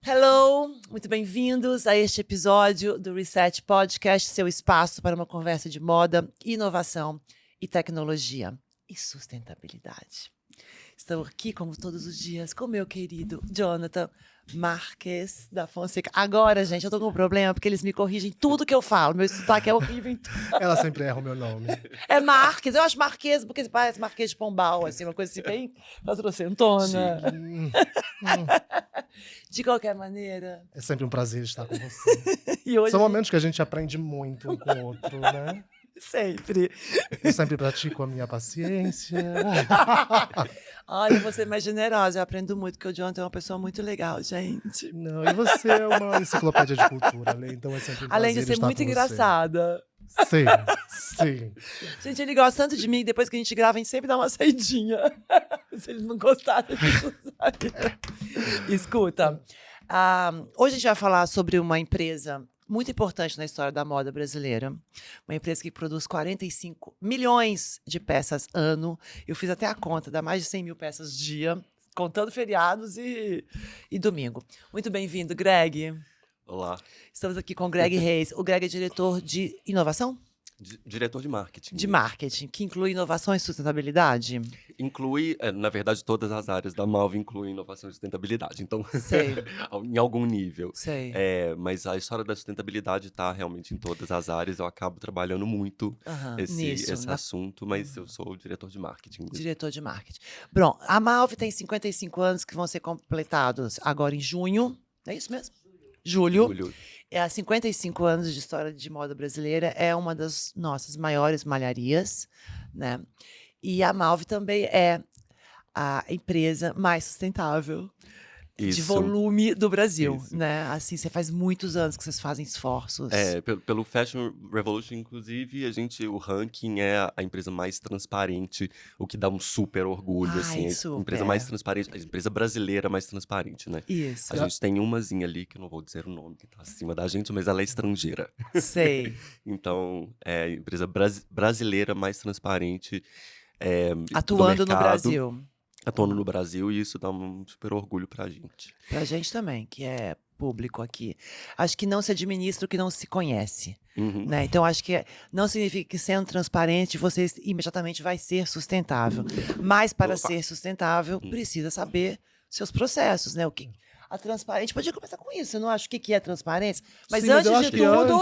Hello, muito bem-vindos a este episódio do Reset Podcast, seu espaço para uma conversa de moda, inovação e tecnologia e sustentabilidade. Estou aqui, como todos os dias, com meu querido Jonathan Marques da Fonseca. Agora, gente, eu tô com um problema porque eles me corrigem tudo que eu falo. Meu sotaque é horrível em tudo. Ela sempre erra o meu nome. É Marques, eu acho Marques porque parece Marquês de Pombal, assim, uma coisa assim bem patrocentona. De qualquer maneira. É sempre um prazer estar com você. E hoje São momentos que a gente aprende muito um com o outro, né? sempre. Eu sempre pratico a minha paciência. Olha, você é mais generosa. Eu aprendo muito, porque o Jonathan é uma pessoa muito legal, gente. Não, e você é uma enciclopédia de cultura, né? Então é sempre um prazer Além de ser estar muito com você. engraçada. Sim, sim. Gente, ele gosta tanto de mim, depois que a gente grava, a gente sempre dá uma saidinha. Se eles não gostarem, a gente não sabe. Escuta, hoje a gente vai falar sobre uma empresa muito importante na história da moda brasileira. Uma empresa que produz 45 milhões de peças ano. Eu fiz até a conta, dá mais de 100 mil peças dia, contando feriados e domingo. Muito bem-vindo, Greg. Olá. Estamos aqui com o Greg Reis. O Greg é diretor de inovação? Diretor de marketing. De marketing, que inclui inovação e sustentabilidade? Inclui, na verdade, todas as áreas da Malve incluem inovação e sustentabilidade. Então, Sei. em algum nível. Sei. Mas a história da sustentabilidade está realmente em todas as áreas. Eu acabo trabalhando muito esse assunto, mas eu sou o diretor de marketing. Diretor de marketing. Bom, a Malve tem 55 anos que vão ser completados agora em junho. É isso mesmo? Julho. Há 55 anos de história de moda brasileira, é uma das nossas maiores malharias, né? E a Malve também é a empresa mais sustentável de volume do Brasil, né? Assim, você faz muitos anos que vocês fazem esforços. Pelo Fashion Revolution, inclusive, o ranking é a empresa mais transparente, o que dá um super orgulho, assim. Super. A empresa mais transparente, a empresa brasileira mais transparente, né? Isso. A gente tem umazinha ali, que eu não vou dizer o nome, que tá acima da gente, mas ela é estrangeira. Sei. Então, é a empresa brasileira mais transparente atuando no Brasil. Atuando no Brasil, e isso dá um super orgulho pra gente. Pra gente também, que é público aqui. Acho que não se administra o que não se conhece. Né? Então, acho que não significa que sendo transparente, você imediatamente vai ser sustentável. Mas para ser sustentável, precisa saber seus processos, né? A transparência, podia começar com isso, eu não acho o que é transparência. Mas Sim, antes mas de tudo,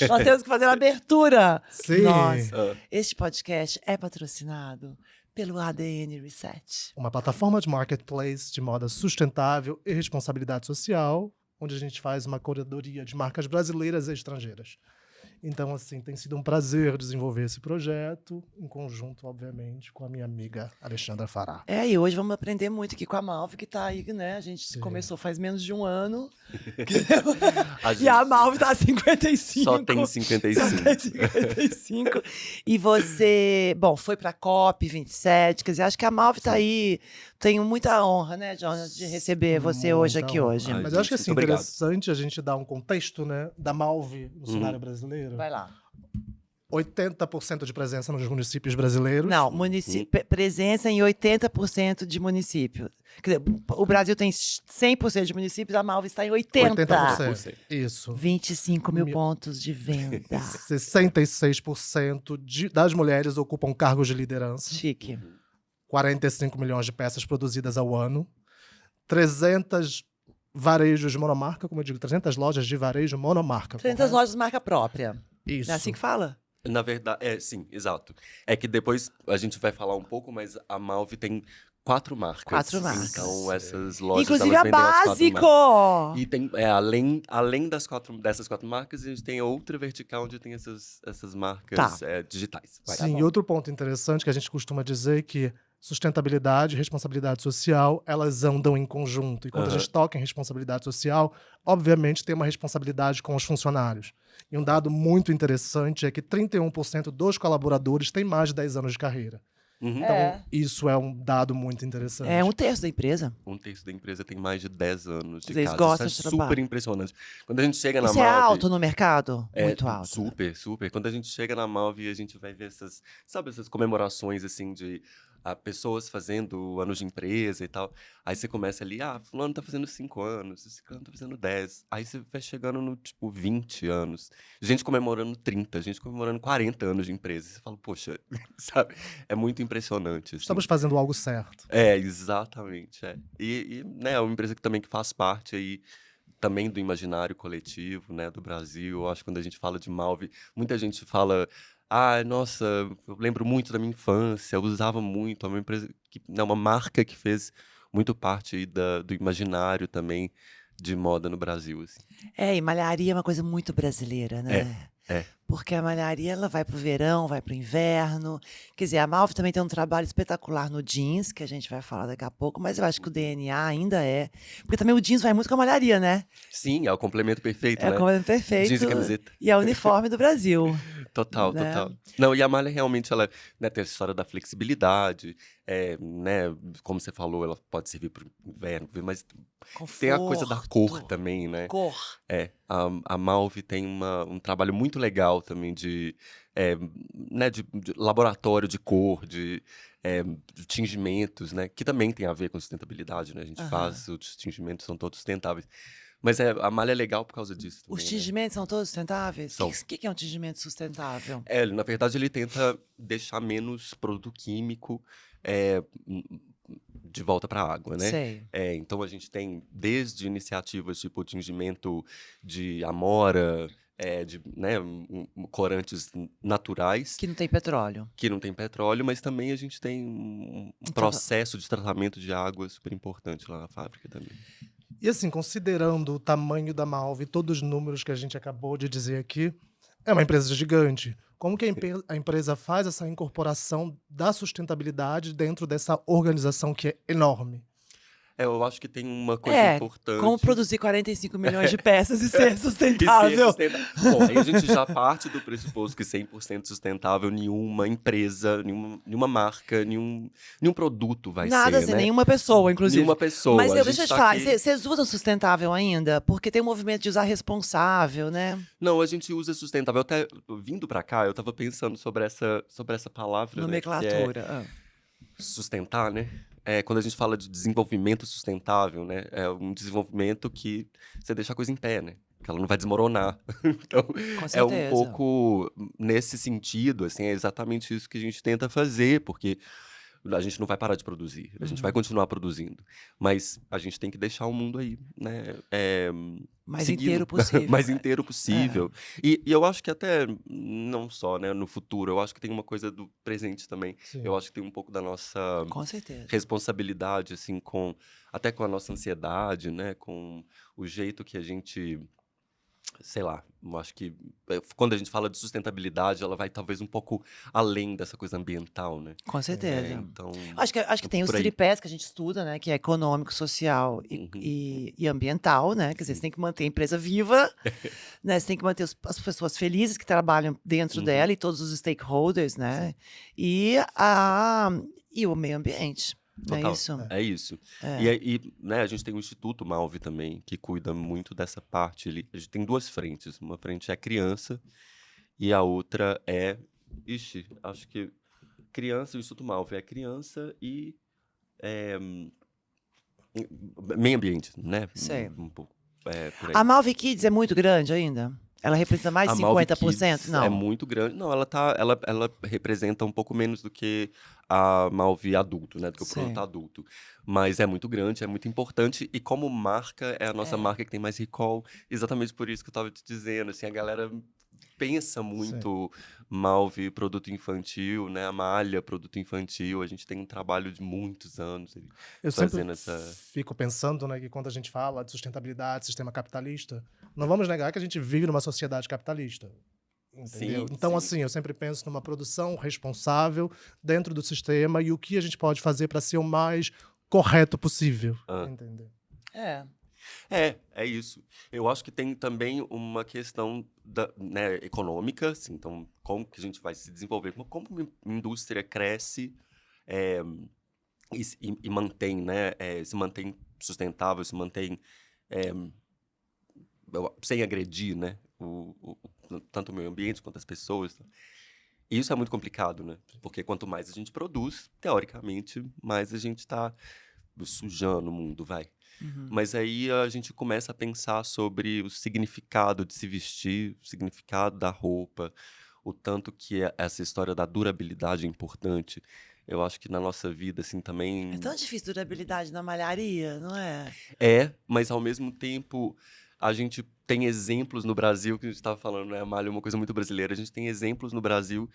nós temos que fazer a abertura. Sim. Nossa, este podcast é patrocinado pelo ADN Reset. Uma plataforma de marketplace de moda sustentável e responsabilidade social, onde a gente faz uma curadoria de marcas brasileiras e estrangeiras. Então, assim, tem sido um prazer desenvolver esse projeto, em conjunto, obviamente, com a minha amiga Alexandra Fará. E hoje vamos aprender muito aqui com a Malve, que tá aí, né? A gente começou faz menos de um ano. E a Malve tá há 55. Só tem 55. Só tem 55. E você, foi pra COP27, quer dizer, acho que a Malve tá aí. Tenho muita honra, né, Jonas, de receber você hoje aqui hoje. Mas eu acho que é interessante a gente dar um contexto, né, da Malve no cenário brasileiro. Vai lá. 80% de presença nos municípios brasileiros. Não, presença em 80% de municípios. Quer dizer, o Brasil tem 100% de municípios, a Malve está em 80%. 80%. Isso. 25 mil pontos de venda. 66% das mulheres ocupam cargos de liderança. Chique. 45 milhões de peças produzidas ao ano. 300 varejos de monomarca, como eu digo, 300 lojas de varejo monomarca. 300 lojas de marca própria. Isso. Não é assim que fala? Na verdade, sim, exato. É que depois a gente vai falar um pouco, mas a Malve tem 4 marcas. 4 marcas. Então, essas lojas, inclusive elas a vendem as 4 Básico! marcas. E tem, além dessas 4 marcas, a gente tem outra vertical onde tem essas marcas digitais. Sim, e outro ponto interessante que a gente costuma dizer que sustentabilidade e responsabilidade social, elas andam em conjunto. E quando a gente toca em responsabilidade social, obviamente tem uma responsabilidade com os funcionários. E um dado muito interessante é que 31% dos colaboradores têm mais de 10 anos de carreira. Então, isso é um dado muito interessante. É 1/3 da empresa. 1/3 da empresa tem mais de 10 anos de Vocês casa. gostam Isso de é super trabalho. impressionante. Quando a gente chega na Isso Malve... é alto no mercado? É Muito alto. super, super. Quando a gente chega na Malve, a gente vai ver essas, sabe, essas comemorações, assim, de pessoas fazendo anos de empresa e tal. Aí você começa ali, fulano tá fazendo 5 anos, esse cano tá fazendo 10. Aí você vai chegando no, tipo, 20 anos. Gente comemorando 30, gente comemorando 40 anos de empresa. Você fala, poxa, sabe? É muito impressionante, assim. Estamos fazendo algo certo. É, exatamente, é. Né, é uma empresa que também que faz parte aí também do imaginário coletivo, né, do Brasil. Eu acho que quando a gente fala de Malve, muita gente fala, nossa, eu lembro muito da minha infância, eu usava muito, é uma empresa que, né, uma marca que fez muito parte aí do imaginário também de moda no Brasil, assim. E malharia é uma coisa muito brasileira, né? É. Porque a malharia, ela vai pro verão, vai pro inverno. Quer dizer, a Malve também tem um trabalho espetacular no jeans, que a gente vai falar daqui a pouco, mas eu acho que o DNA ainda é. Porque também o jeans vai muito com a malharia, né? Sim, é o complemento perfeito, É né? o complemento perfeito. Jeans e camiseta. E é o uniforme do Brasil. Total, né? total. Não, e a malha realmente, ela, né, tem essa história da flexibilidade, né, como você falou, ela pode servir para o inverno, mas tem a coisa da cor também, né? Cor. A Malve tem um trabalho muito legal também né, de laboratório de cor, de tingimentos, né, que também tem a ver com sustentabilidade, né? A gente faz, os tingimentos são todos sustentáveis. Mas a malha é legal por causa disso também, Os tingimentos são todos sustentáveis? São. O que é um tingimento sustentável? Na verdade, ele tenta deixar menos produto químico de volta para a água, né? Sei. Então, a gente tem desde iniciativas tipo o tingimento de amora, de, né, corantes naturais. Que não tem petróleo. Que não tem petróleo, mas também a gente tem um processo de tratamento de água super importante lá na fábrica também. E assim, considerando o tamanho da Malve, todos os números que a gente acabou de dizer aqui, é uma empresa gigante. Como que a empresa faz essa incorporação da sustentabilidade dentro dessa organização que é enorme? Eu acho que tem uma coisa importante. Como produzir 45 milhões de peças e ser sustentável. Bom, aí a gente já parte do pressuposto que 100% sustentável nenhuma empresa, nenhuma marca, nenhum produto vai Nada ser, assim, né? nenhuma pessoa, inclusive. Nenhuma pessoa. Mas deixa eu te falar, vocês usam sustentável ainda? Porque tem um movimento de usar responsável, né? Não, a gente usa sustentável. Até vindo pra cá, eu tava pensando sobre essa palavra, nomenclatura. Né, que é sustentar, né? Quando a gente fala de desenvolvimento sustentável, né? É um desenvolvimento que você deixa a coisa em pé, né? Que ela não vai desmoronar. Então, é um pouco nesse sentido, assim, é exatamente isso que a gente tenta fazer, porque a gente não vai parar de produzir, a gente vai continuar produzindo, mas a gente tem que deixar o mundo aí, né? Mais seguindo. inteiro possível. Mais inteiro possível. E eu acho que até, não só, né, no futuro, eu acho que tem uma coisa do presente também. Sim. Eu acho que tem um pouco da nossa Com certeza. responsabilidade, assim, até com a nossa ansiedade, né, com o jeito que a gente... Sei lá, eu acho que quando a gente fala de sustentabilidade, ela vai talvez um pouco além dessa coisa ambiental, né? Com certeza. Então, acho que tem os tripés que a gente estuda, né? Que é econômico, social e ambiental, né? Quer dizer, você tem que manter a empresa viva, né? Você tem que manter as pessoas felizes que trabalham dentro dela e todos os stakeholders, né? E o meio ambiente. Total, é isso? É isso. Né, a gente tem o Instituto Malve também, que cuida muito dessa parte. A gente tem duas frentes. Uma frente é a criança e a outra é... acho que criança, o Instituto Malve é criança e meio ambiente, né? Sei. Um pouco, por aí. A Malve Kids é muito grande ainda? Ela representa mais de 50%? Não. É muito grande. Não, ela representa um pouco menos do que a Malve adulto, né? Do que o produto adulto. Mas é muito grande, é muito importante. E como marca, é a nossa marca que tem mais recall. Exatamente por isso que eu estava te dizendo. Assim, a galera pensa muito Malve, produto infantil, né? A Malha, produto infantil. A gente tem um trabalho de muitos anos eu sempre fico pensando, né, que quando a gente fala de sustentabilidade, sistema capitalista, não vamos negar que a gente vive numa sociedade capitalista. Entendeu? Então, assim, eu sempre penso numa produção responsável dentro do sistema e o que a gente pode fazer para ser o mais correto possível. Entendeu? É isso. Eu acho que tem também uma questão econômica, assim, então como que a gente vai se desenvolver, como a indústria cresce e mantém, né? Se mantém sustentável, se mantém sem agredir, né? Tanto o meio ambiente quanto as pessoas. E isso é muito complicado, né? Porque quanto mais a gente produz, teoricamente, mais a gente está sujando o mundo, vai. Mas aí a gente começa a pensar sobre o significado de se vestir, o significado da roupa, o tanto que essa história da durabilidade é importante. Eu acho que na nossa vida, assim, É também tão difícil durabilidade na malharia, não é? mas ao mesmo tempo a gente tem exemplos no Brasil, que a gente estava falando, né? A malha é uma coisa muito brasileira. A gente tem exemplos no Brasil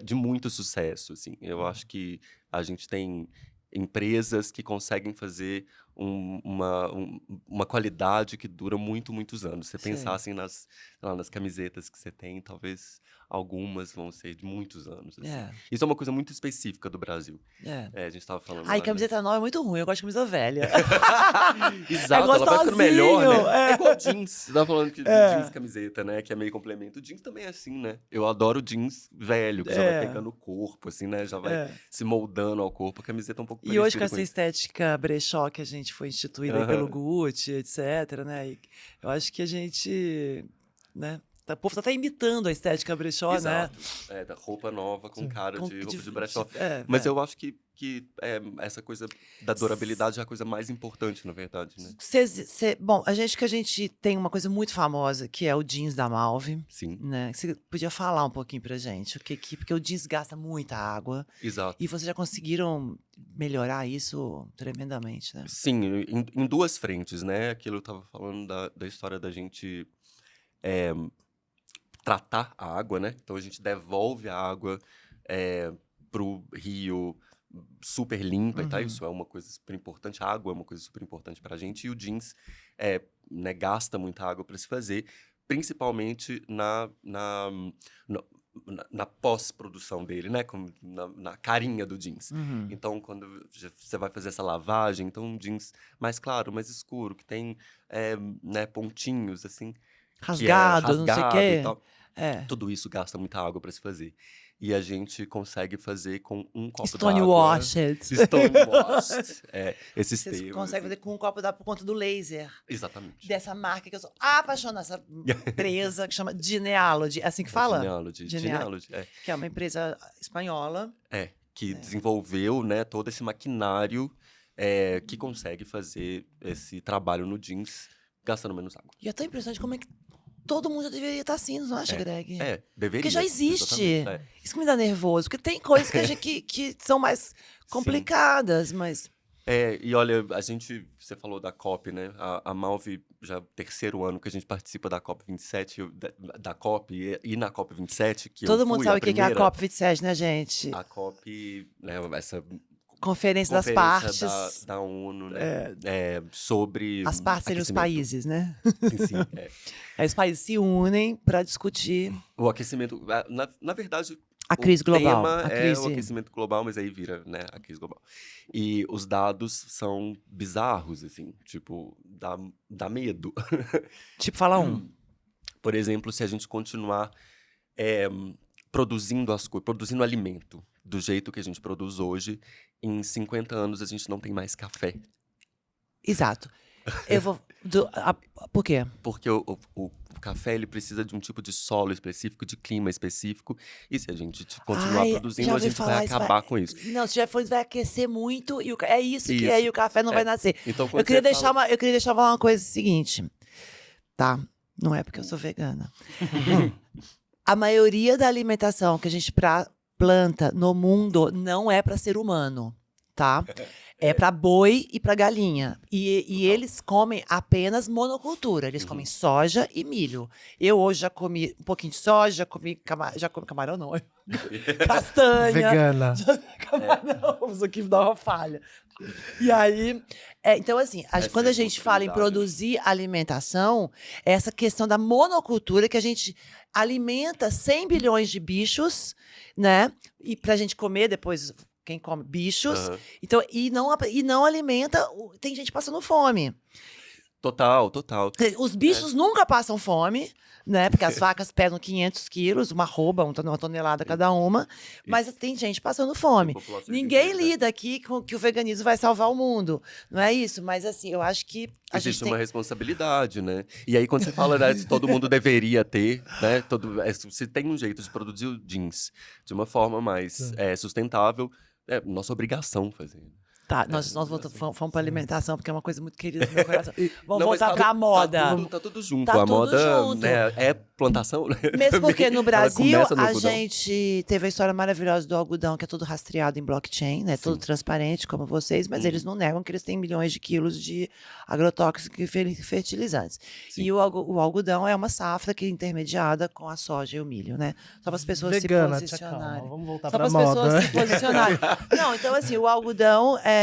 de muito sucesso, assim. Eu acho que a gente tem empresas que conseguem fazer uma qualidade que dura muitos anos. Você pensar Sei. assim sei lá, nas camisetas que você tem, talvez algumas vão ser de muitos anos, assim. É, Isso é uma coisa muito específica do Brasil. é. A gente estava falando Ai, lá, né? camiseta nova é muito ruim, eu gosto de camisa velha. Exato, ela vai ficando melhor, gostosinho, né? É igual jeans. Você tava falando de É. jeans camiseta, né? Que é meio complemento. O jeans também é assim, né? Eu adoro jeans velho, que já vai É. pegando o corpo, assim, né? Já vai É. se moldando ao corpo. A camiseta é um pouco E hoje com parecida essa isso. estética brechó que a gente foi instituída aí pelo Aham. Gucci, etc, né? E eu acho que a gente, né? O povo tá até imitando a estética brechó, né? Exato. Da roupa nova com Sim. cara Com- de roupa de brechó. é, Mas é. eu acho que essa coisa da durabilidade é a coisa mais importante, na verdade, né? Bom, que a gente tem uma coisa muito famosa, que é o jeans da Malve, Sim, né? Você podia falar um pouquinho pra gente, porque o jeans gasta muita água exato. e vocês já conseguiram melhorar isso tremendamente, né? Sim, em duas frentes, né? Aquilo eu tava falando da história da gente tratar a água, né? Então a gente devolve a água pro rio super limpa e tal. Uhum. Isso é uma coisa super importante. A água é uma coisa super importante pra gente. E o jeans né, gasta muita água para se fazer, principalmente na pós-produção dele, né? Na carinha do jeans. Uhum. Então, quando você vai fazer essa lavagem, então um jeans mais claro, mais escuro, que tem né, pontinhos, assim, que é Rasgado, não sei o rasgado e quê. tal. É. Tudo isso gasta muita água para se fazer. E a gente consegue fazer com um copo d'água. Stonewashed. Stonewashed. Esses Vocês termos. conseguem fazer com um copo d'água por conta do laser. Exatamente. Dessa marca que eu sou apaixonada, essa empresa que chama Genealogy. É assim que fala? Genealogy. Que é uma empresa espanhola. Que desenvolveu, né, todo esse maquinário que consegue fazer esse trabalho no jeans gastando menos água. E é tão impressionante como é que todo mundo já deveria estar assim, não acha, Greg? Deveria. Porque já existe. Exatamente. Isso que me dá nervoso. Porque tem coisas que são mais complicadas, mas... E olha, você falou da COP, né? A Malve, já é o terceiro ano que a gente participa da COP 27, da COP, e na COP 27, que Todo eu fui mundo sabe o que é a primeira, COP 27, né, gente? A COP, né, essa Conferência das conferência partes. da ONU, né? Sobre As partes seriam os aquecimento. países, né? Sim. Aí os países se unem para discutir O aquecimento, na verdade, a crise global. o tema A é crise... o aquecimento global, mas aí vira, né, a crise global. E os dados são bizarros, assim, tipo, dá medo. Tipo, fala um. Por exemplo, se a gente continuar produzindo produzindo alimento do jeito que a gente produz hoje, em 50 anos a gente não tem mais café. Exato. Eu vou... Por quê? Porque o café, ele precisa de um tipo de solo específico, de clima específico, e se a gente continuar produzindo, a gente vai acabar com isso. Não, se já for, vai aquecer muito, e é isso que Isso. é, e o café não vai nascer. Então, Eu queria deixar uma coisa seguinte, tá? Não é porque eu sou vegana. A maioria da alimentação que a gente planta no mundo não é para ser humano, tá? É para boi e para galinha. E eles comem apenas monocultura. Eles comem soja e milho. Eu hoje já comi um pouquinho de soja, já comi camarão, não. Castanha. Vegana. Camarão, isso aqui dá uma falha. E aí, então assim, quando a gente fala em produzir alimentação, é essa questão da monocultura que a gente alimenta 100 bilhões de bichos, né? E pra gente comer depois... Quem come bichos, então, e não alimenta, tem gente passando fome. Total, total. Os bichos nunca passam fome, né? Porque as vacas pesam 500 quilos, uma arroba, uma tonelada cada uma. Mas tem gente passando fome. Tem populações Ninguém inteiras, né? lida aqui com que o veganismo vai salvar o mundo. Não é isso? Mas assim, eu acho que a gente Existe tem... uma responsabilidade, né? E aí, quando você fala, né, se todo mundo deveria ter, né? Se tem um jeito de produzir o jeans de uma forma mais sustentável, é nossa obrigação fazer. Tá, nós fomos para alimentação, porque é uma coisa muito querida no meu coração. Vamos Não, mas voltar para a moda. Tá tudo junto. Tá a tudo moda junto. né, é plantação, né? Mesmo porque no Ela Brasil começa no a algodão. gente teve a história maravilhosa do algodão, que é tudo rastreado em blockchain, né? Tudo transparente, como vocês, mas eles não negam que eles têm milhões de quilos de agrotóxicos e fertilizantes. Sim. E o algodão é uma safra que é intermediada com a soja e o milho, né? Só para as pessoas Vegana, se tia, calma, posicionarem. vamos voltar Só pra para as moda. pessoas se posicionarem. Não, então assim, o algodão é...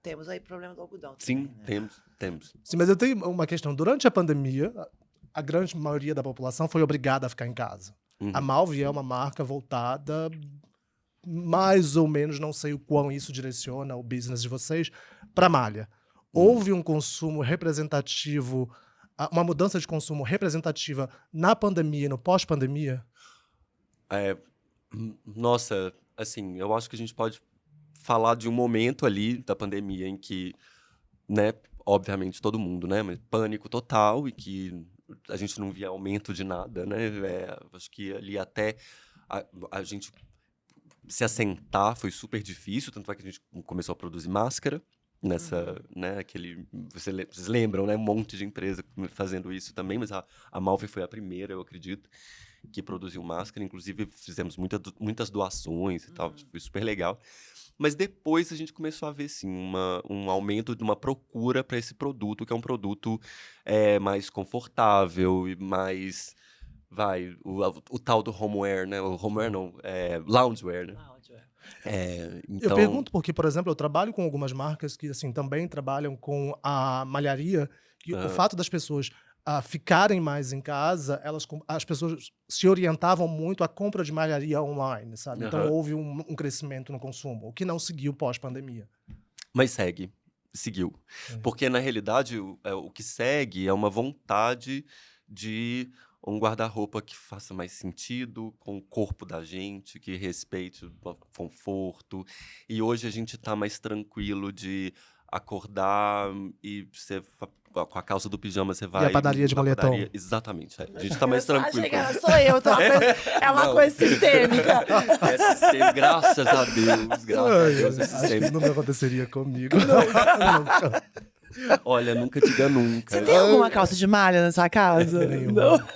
Temos aí problema do algodão Sim, também, né? temos. Sim, mas eu tenho uma questão. Durante a pandemia, a grande maioria da população foi obrigada a ficar em casa. A Malve é uma marca voltada, mais ou menos, não sei o quão isso direciona o business de vocês, para malha. Houve um consumo representativo, uma mudança de consumo representativa na pandemia e no pós-pandemia? Nossa, assim, eu acho que a gente pode falar de um momento ali da pandemia em que, né, obviamente todo mundo, né, mas pânico total e que a gente não via aumento de nada, né, acho que ali até a gente se assentar foi super difícil, tanto é que a gente começou a produzir máscara nessa, né, vocês lembram, né, um monte de empresa fazendo isso também, mas a Malve foi a primeira, eu acredito, que produziu máscara, inclusive fizemos muitas doações e tal, foi super legal. Mas depois a gente começou a ver, sim, um aumento de uma procura para esse produto, que é um produto mais confortável e mais, o tal do homeware, né? O homeware não, loungewear, né? Eu pergunto porque, por exemplo, eu trabalho com algumas marcas que assim, também trabalham com a malharia, que o fato das pessoas ficarem mais em casa, as pessoas se orientavam muito à compra de malharia online, sabe? Então houve um crescimento no consumo, o que não seguiu pós-pandemia. Mas seguiu. Porque, na realidade, o que segue é uma vontade de um guarda-roupa que faça mais sentido com o corpo da gente, que respeite o conforto. E hoje a gente tá mais tranquilo de acordar e você, com a calça do pijama, você vai... E a padaria de na moletom. padaria. Exatamente. A gente tá mais tranquilo. Achei que era só eu, é uma coisa sistêmica. É sistema, graças a Deus. Graças a Deus, é Acho que sistema. não aconteceria comigo. Nunca. Olha, nunca diga nunca. Você tem alguma calça de malha na sua casa? Nenhuma. Não?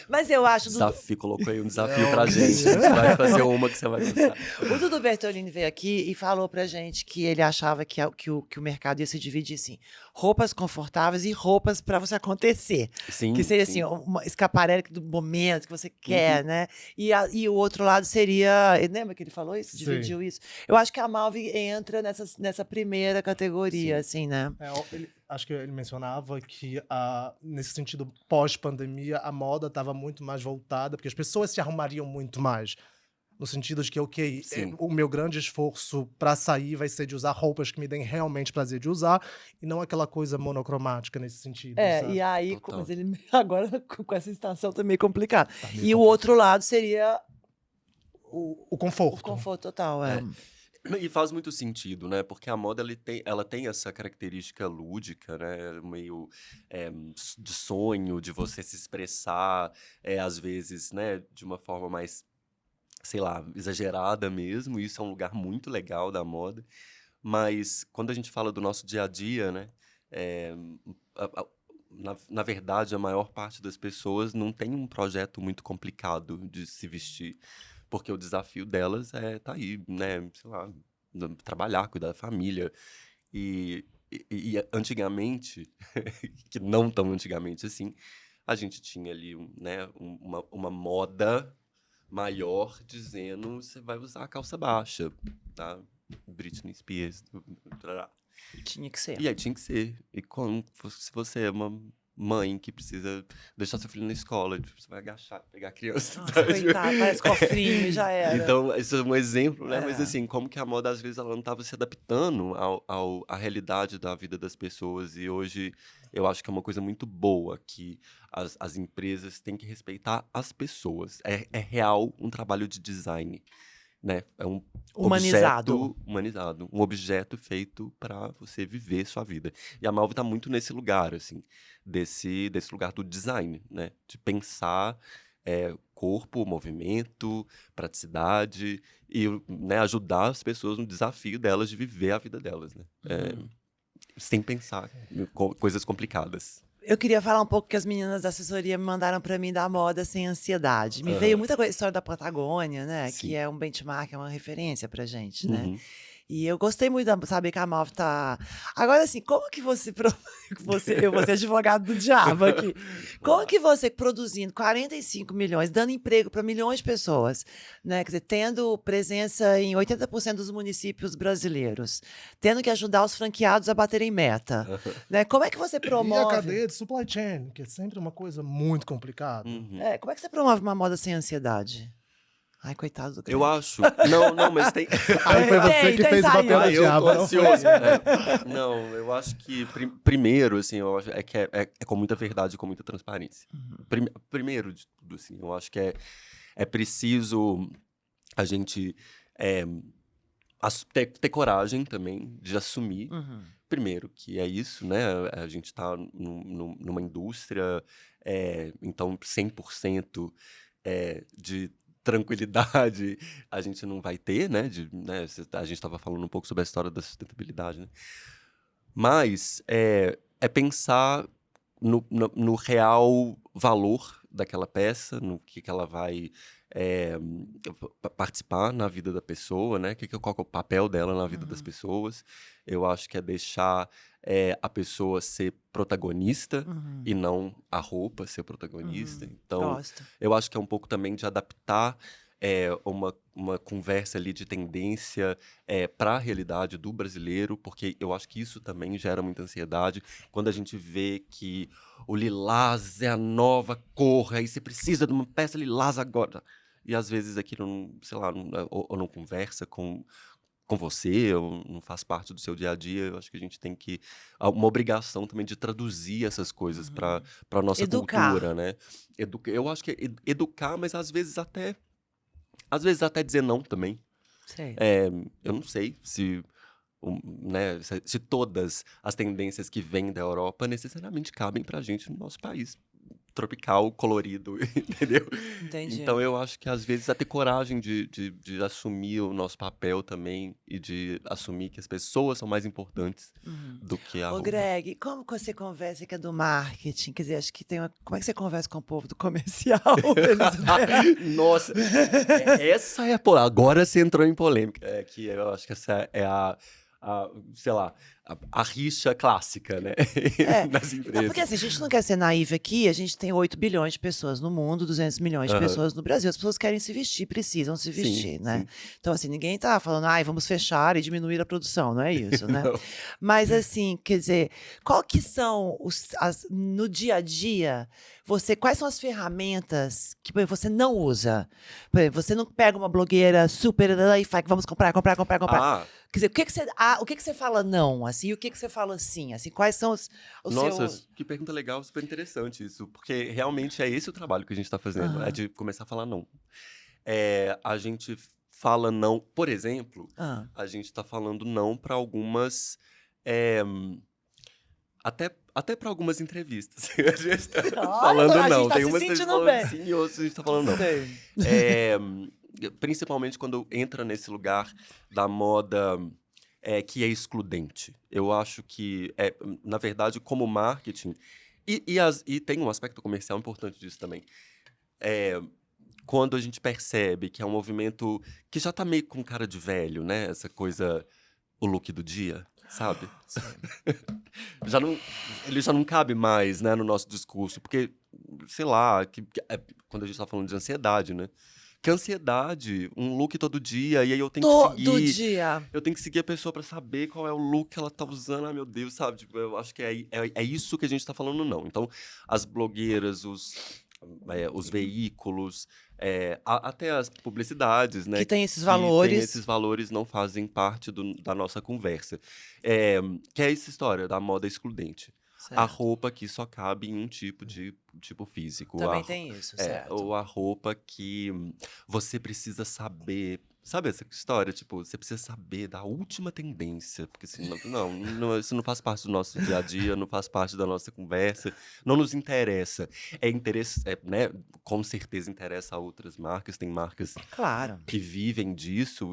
Mas eu acho... Desafio, colocou aí um desafio pra gente. Você vai fazer uma que você vai gostar. O Dudu Bertolini veio aqui e falou pra gente que ele achava que o mercado ia se dividir assim, roupas confortáveis e roupas pra você acontecer. Sim, Que seria sim. assim, uma escaparelli do momento que você quer, né? E o outro lado seria... Lembra que ele falou isso? Sim. Dividiu isso? Eu acho que a Malve entra nessa primeira categoria, assim, né? Acho que ele mencionava que, nesse sentido, pós-pandemia, a moda estava muito mais voltada, porque as pessoas se arrumariam muito mais. No sentido de que, o meu grande esforço para sair vai ser de usar roupas que me deem realmente prazer de usar, e não aquela coisa monocromática nesse sentido. Sabe? E aí, Total. mas ele agora com essa estação tá meio complicado. Tá meio E o complicado. outro lado seria O conforto. o conforto total, é. E faz muito sentido, né? Porque a moda ela tem essa característica lúdica, né? Meio de sonho, de você se expressar, às vezes, né? De uma forma mais, sei lá, exagerada mesmo. Isso é um lugar muito legal da moda. Mas quando a gente fala do nosso dia a dia, né? Na verdade, a maior parte das pessoas não tem um projeto muito complicado de se vestir. Porque o desafio delas tá aí, né? Sei lá, trabalhar, cuidar da família. E antigamente, que não tão antigamente assim, a gente tinha ali né, uma moda maior dizendo você vai usar a calça baixa, tá? Britney Spears. Tinha que ser. E aí tinha que ser. E se você é uma mãe que precisa deixar seu filho na escola. Tipo, você vai agachar, pegar a criança. Nossa, coitado, parece cofrinho, já era. Então, esse é um exemplo, né? É. Mas assim, como que a moda, às vezes, ela não estava se adaptando à realidade da vida das pessoas. E hoje, eu acho que é uma coisa muito boa que as empresas têm que respeitar as pessoas. É real um trabalho de design, né? É um Humanizado. objeto humanizado. Um objeto feito para você viver sua vida. E a Malve está muito nesse lugar, assim, desse lugar do design, né? De pensar corpo, movimento, praticidade e, né, ajudar as pessoas no desafio delas de viver a vida delas, né? Sem pensar em coisas complicadas. Eu queria falar um pouco que as meninas da assessoria me mandaram para mim da moda sem ansiedade. Me veio muita coisa, história da Patagônia, né? Sim. Que é um benchmark, é uma referência pra gente, né? Uhum. E eu gostei muito de saber que a Malve tá... Agora, assim, como que você... eu vou ser advogado do diabo aqui. Como que você, produzindo 45 milhões, dando emprego para milhões de pessoas, né? Quer dizer, tendo presença em 80% dos municípios brasileiros, tendo que ajudar os franqueados a baterem meta, né? Como é que você E a promove... cadeia de supply chain, que é sempre uma coisa muito complicada. Uhum. como é que você promove uma moda sem ansiedade? Ai, coitado do Greg. Eu acho. Não, mas tem. Aí foi você que fez o saiu. papel da Eu tô diabo, não foi? ansioso. Não, eu acho que primeiro, assim, eu acho que é com muita verdade e com muita transparência. Primeiro de tudo, assim, eu acho que é preciso a gente ter coragem também de assumir, primeiro, que é isso, né? A gente tá numa indústria, então 100% de tranquilidade a gente não vai ter, né? A gente estava falando um pouco sobre a história da sustentabilidade, né? Mas é pensar no real valor daquela peça, no que ela vai participar na vida da pessoa, né? Qual que é o papel dela na vida das pessoas. Eu acho que é deixar a pessoa ser protagonista e não a roupa ser protagonista. Então, Gosto. eu acho que é um pouco também de adaptar uma conversa ali de tendência para a realidade do brasileiro, porque eu acho que isso também gera muita ansiedade. Quando a gente vê que o lilás é a nova cor, aí você precisa de uma peça lilás agora. E às vezes aquilo, não, sei lá, ou não conversa com você, ou não faz parte do seu dia a dia. Eu acho que a gente tem uma obrigação também de traduzir essas coisas para a nossa Educar. cultura, né? Eu acho que é educar, mas às vezes até dizer não também. Sei. Eu não sei né, se todas as tendências que vêm da Europa necessariamente cabem pra gente no nosso país tropical, colorido, entendeu? Entendi. Então eu acho que às vezes é ter coragem de assumir o nosso papel também e de assumir que as pessoas são mais importantes do que a Ô, roupa. Greg, como que você conversa que é do marketing? Quer dizer, acho que tem uma... Como é que você conversa com o povo do comercial? Nossa, essa é agora você entrou em polêmica. Que eu acho que essa é sei lá, a rixa clássica, né? Nas empresas. Porque assim, a gente não quer ser naiva aqui, a gente tem 8 bilhões de pessoas no mundo, 200 milhões de pessoas no Brasil. As pessoas querem se vestir, precisam se vestir, né? Sim. Então, assim, ninguém tá falando, vamos fechar e diminuir a produção, não é isso, né? Não. Mas, assim, quer dizer, qual que são no dia a dia, quais são as ferramentas que por exemplo, você não usa? Por exemplo, você não pega uma blogueira super e fala, vamos comprar. Quer dizer, o que você fala não, assim, e o que você fala sim, assim, quais são os Nossa, seus... que pergunta legal, super interessante isso, porque realmente é esse o trabalho que a gente está fazendo, é de começar a falar não. A gente fala não, por exemplo, a gente está falando não para algumas, até para algumas entrevistas. A gente está falando a não, gente tá tem se umas que a gente sentindo falando bem. sim e outras a gente está falando não. Sei. Principalmente quando entra nesse lugar da moda que é excludente. Eu acho que, na verdade, como marketing, e tem um aspecto comercial importante disso também, quando a gente percebe que é um movimento que já tá meio com cara de velho, né? Essa coisa, o look do dia, sabe? Ele já não cabe mais, né, no nosso discurso, porque, sei lá, quando a gente tá falando de ansiedade, né? Que ansiedade, um look todo dia, e aí eu tenho que Todo seguir. dia. Eu tenho que seguir a pessoa pra saber qual é o look que ela tá usando. Ai, meu Deus, sabe? Tipo, eu acho que é isso que a gente tá falando, não. Então, as blogueiras, os veículos, até as publicidades, né? Que tem esses Que valores. tem esses valores não fazem parte da nossa conversa. Que é essa história da moda excludente. A Certo. roupa que só cabe em um tipo físico. Também tem isso, certo. Ou a roupa que você precisa saber. Sabe essa história? Tipo, você precisa saber da última tendência. Porque senão, isso não faz parte do nosso dia a dia, não faz parte da nossa conversa, não nos interessa. Né? Com certeza interessa a outras marcas. Tem marcas Claro. que vivem disso,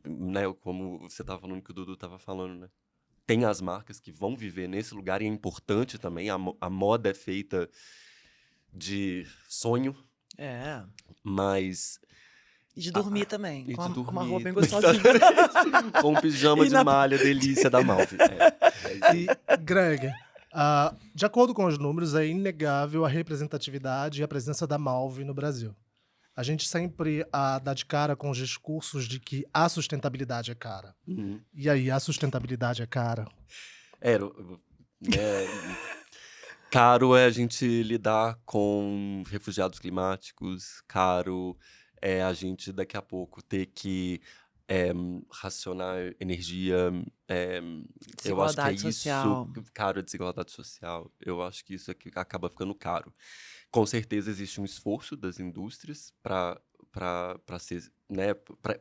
né, como você estava falando que o Dudu estava falando, né? Tem as marcas que vão viver nesse lugar e é importante também. A moda é feita de sonho, É. mas. E de dormir também. E Com de uma dormir. roupa bem gostosinha. Com um pijama E de na- malha, delícia da Malve. E, Greg, de acordo com os números, é inegável a representatividade e a presença da Malve no Brasil. A gente sempre dá de cara com os discursos de que a sustentabilidade é cara. Uhum. E aí, a sustentabilidade é cara? Caro é a gente lidar com refugiados climáticos, caro é a gente daqui a pouco ter que racionar energia. Eu acho que é Desigualdade social. isso, caro é desigualdade social. Eu acho que isso é que acaba ficando caro. Com certeza existe um esforço das indústrias para ser, né,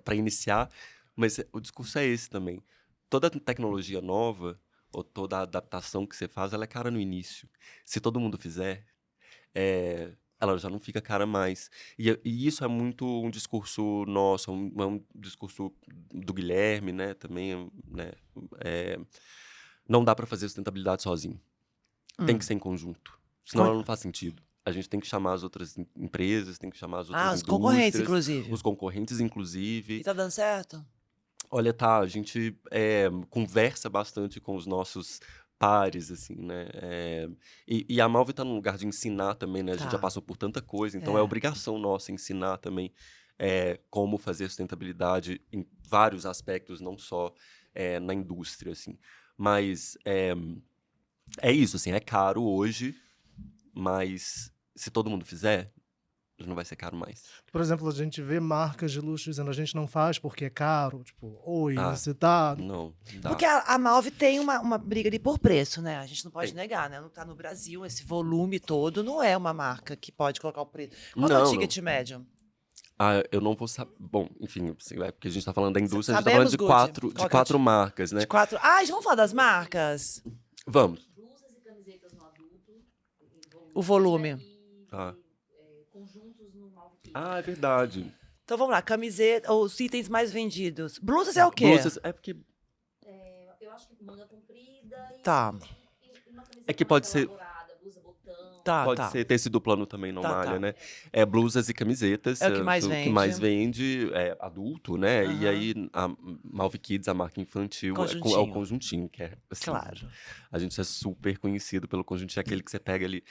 para iniciar, mas o discurso é esse também. Toda tecnologia nova ou toda adaptação que você faz, ela é cara no início. Se todo mundo fizer, ela já não fica cara mais. E isso é muito um discurso nosso, um discurso do Guilherme, né, também, né, não dá para fazer sustentabilidade sozinho. Tem que ser em conjunto, senão ela não faz sentido. A gente tem que chamar as outras empresas, tem que chamar as outras Os concorrentes, indústrias, inclusive. os concorrentes, inclusive. E tá dando certo? Olha, a gente conversa bastante com os nossos pares, assim, né? E a Malve tá num lugar de ensinar também, né? A gente Tá. já passou por tanta coisa, então É. é obrigação nossa ensinar também como fazer sustentabilidade em vários aspectos, não só na indústria, assim. Mas é isso, assim, é caro hoje, mas se todo mundo fizer, não vai ser caro mais. Por exemplo, a gente vê marcas de luxo dizendo a gente não faz porque é caro. Tipo, oi, Ah. você tá... Não, dá. Porque a Malve tem uma briga ali por preço, né? A gente não pode Tem. negar, né? Não tá no Brasil, esse volume todo não é uma marca que pode colocar o preço. Qual é o Não, ticket médio? Eu não vou saber. Bom, enfim, porque a gente tá falando da indústria, a gente tá Sabemos, falando de Gucci. quatro, Qual de que é o quatro marcas, né? De 4. Vamos falar das marcas? Vamos. Blusas e camisetas no adulto. O volume. E Ah. conjuntos no Malve Kids. É verdade. Então vamos lá, camiseta, os itens mais vendidos. Blusas é o quê? Blusas, porque. Eu acho que manga comprida e, Tá. e uma camiseta É que pode mais ser- elaborada, blusa botão. Tá, Pode tá. ser tecido plano também, não Tá, malha, tá. né? Blusas e camisetas. É o que mais o vende. que mais vende é adulto, né? E Aham. aí a Malve Kids, a marca infantil, é o Conjuntinho. conjuntinho, que é assim, Claro. a gente é super conhecido pelo conjuntinho, aquele que você pega ali,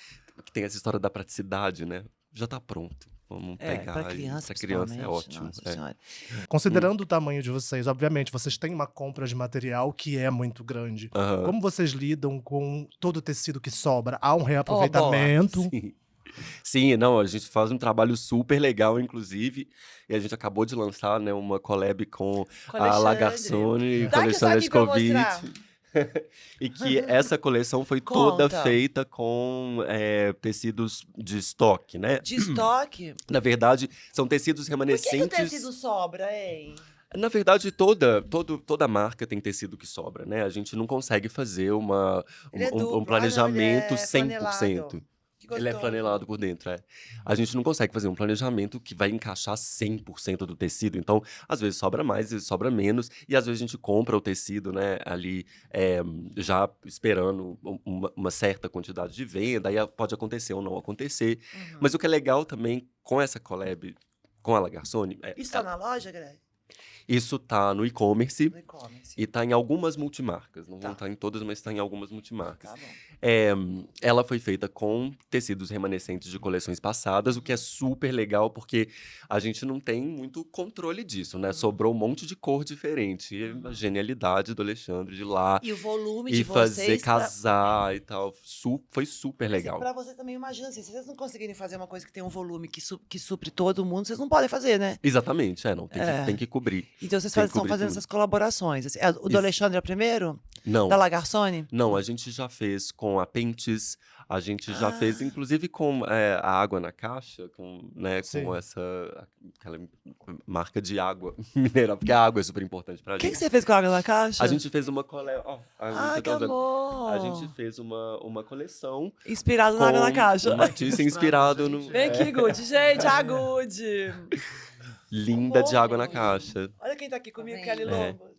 que tem essa história da praticidade, né? Já tá pronto. Vamos pegar. Pra criança, Pra criança é principalmente. ótimo. Nossa Senhora. Considerando o tamanho de vocês, obviamente, vocês têm uma compra de material que é muito grande. Aham. Como vocês lidam com todo o tecido que sobra? Há um reaproveitamento? Sim. Sim, não, a gente faz um trabalho super legal, inclusive, e a gente acabou de lançar, né, uma collab com Com a Alexandre. Lagarsone, Dá que coleção sabe de pra eu Covid. mostrar. E que essa coleção foi toda Conta. feita com tecidos de estoque, né? De estoque? Na verdade, são tecidos Por que remanescentes. o tecido sobra, hein? Na verdade, toda marca tem tecido que sobra, né? A gente não consegue fazer Ele é duplo. um planejamento Ele é 100%. flanelado. Que Ele é gostoso. flanelado por dentro, A gente não consegue fazer um planejamento que vai encaixar 100% do tecido. Então, às vezes sobra mais, às vezes sobra menos. E às vezes a gente compra o tecido, né, ali já esperando uma certa quantidade de venda. Aí pode acontecer ou não acontecer. Uhum. Mas o que é legal também com essa collab com a Lagarsone... Isso tá na loja, Greg? Isso tá no e-commerce No e-commerce. e tá em algumas multimarcas. Não Tá. vão estar em todas, mas tá em algumas multimarcas. Tá bom. Ela foi feita com tecidos remanescentes de coleções passadas, o que é super legal, porque a gente não tem muito controle disso, né? Sobrou um monte de cor diferente. E a genialidade do Alexandre de ir lá E o volume e de fazer vocês... casar e tal. Foi super legal. Pra vocês também, imagina assim, se vocês não conseguirem fazer uma coisa que tem um volume que supre todo mundo, vocês não podem fazer, né? Exatamente, não. Tem que cobrir. Então vocês Tem que estão cobrir fazendo tudo. essas colaborações. Assim, o do Isso. Alexandre é o primeiro? Não. Da Lagarsone? Não, a gente já fez com a Pentes, a gente já fez, Ah. inclusive, com a água na caixa, com Sim. aquela marca de água mineral, porque a água é super importante pra O que gente. você fez com a água na caixa? A gente fez uma coleção. Ah, que amor! A gente fez uma coleção Inspirado na água na com caixa. um artista inspirado no. Vem aqui, Good. Gente, a Good. Linda de água na Amor. caixa. Olha quem tá aqui comigo, Tá Kelly vendo? Lombos.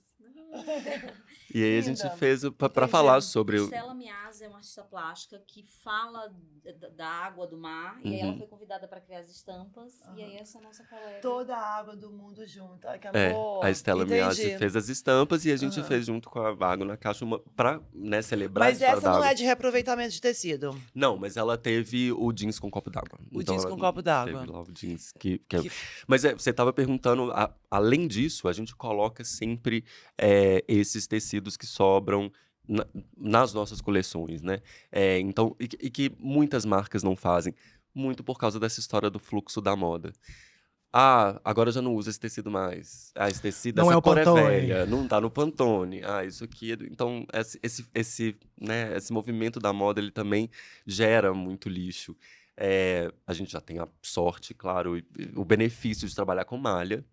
E aí a Linda. gente fez pra Entendi. falar sobre. Stella Mias é uma artista plástica que fala da água do mar. E aí ela Uhum. foi convidada para criar as estampas. E aí essa é a nossa colega. Toda a água do mundo junto. Ai, que É, amor. a Stella Miazzi Entendi. fez as estampas e a gente Aham. fez junto com a água na caixa pra, né, celebrar Mas a história essa da não água. é de reaproveitamento de tecido. Não, mas ela teve o jeans com copo d'água. O Então jeans ela com copo d'água. Teve lá o jeans que é... Que- Mas você estava perguntando, além disso, a gente coloca sempre esses tecidos que sobram nas nossas coleções, né? Então, e que muitas marcas não fazem, muito por causa dessa história do fluxo da moda. Ah, agora eu já não uso esse tecido mais. Ah, esse tecido, Não essa é o cor Pantone. é velha, não tá no Pantone. Ah, isso aqui. Então, esse movimento da moda, ele também gera muito lixo. A gente já tem a sorte, claro, o benefício de trabalhar com malha.